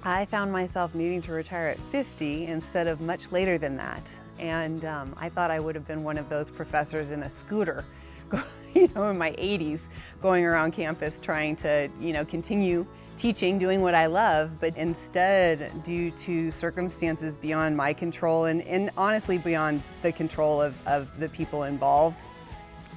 I found myself needing to retire at 50 instead of much later than that. And I thought I would have been one of those professors in a scooter, in my 80s, going around campus trying to, continue teaching, doing what I love, but instead, due to circumstances beyond my control and honestly beyond the control of the people involved,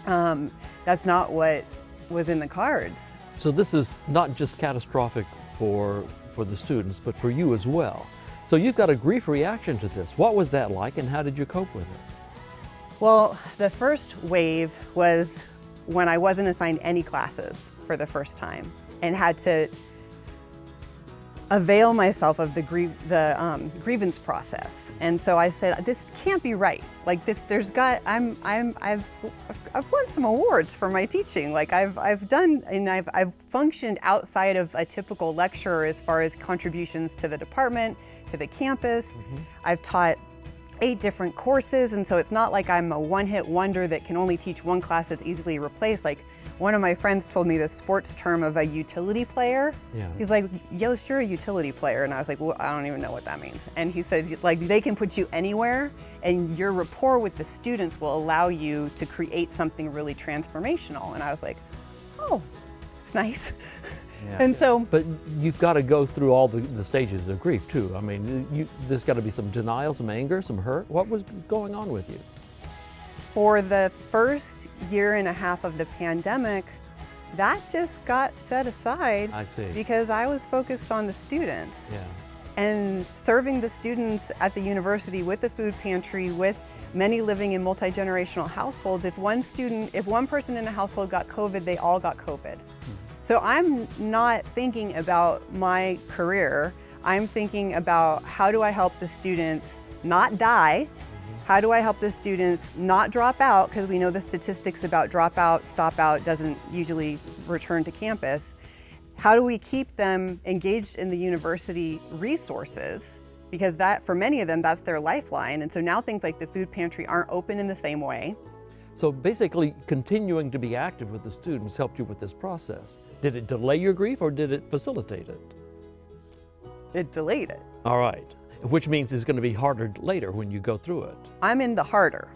that's not what was in the cards. So this is not just catastrophic for the students, but for you as well. So you've got a grief reaction to this. What was that like and how did you cope with it? Well, the first wave was when I wasn't assigned any classes for the first time and had to avail myself of the grievance process. And so I said, this can't be right. Like this, I've won some awards for my teaching. Like I've functioned outside of a typical lecturer as far as contributions to the department, to the campus. Mm-hmm. I've taught 8 different courses, and so it's not like I'm a one-hit wonder that can only teach one class that's easily replaced. Like one of my friends told me the sports term of a utility player. Yeah. He's like, Yost, you're a utility player. And I was like, well, I don't even know what that means. And he says, like, they can put you anywhere and your rapport with the students will allow you to create something really transformational. And I was like, oh, it's nice. Yeah. And so, but you've got to go through all the stages of grief too. I mean, there's got to be some denial, some anger, some hurt. What was going on with you? For the first year and a half of the pandemic, that just got set aside. I see. Because I was focused on the students. Yeah. And serving the students at the university with the food pantry, with many living in multi-generational households. If one person in a household got COVID, they all got COVID. Mm-hmm. So I'm not thinking about my career. I'm thinking about how do I help the students not die? How do I help the students not drop out? Because we know the statistics about dropout, stop out doesn't usually return to campus. How do we keep them engaged in the university resources? Because that, for many of them, that's their lifeline. And so now things like the food pantry aren't open in the same way. So basically, continuing to be active with the students helped you with this process. Did it delay your grief or did it facilitate it? It delayed it. All right. Which means it's going to be harder later when you go through it. I'm in the harder.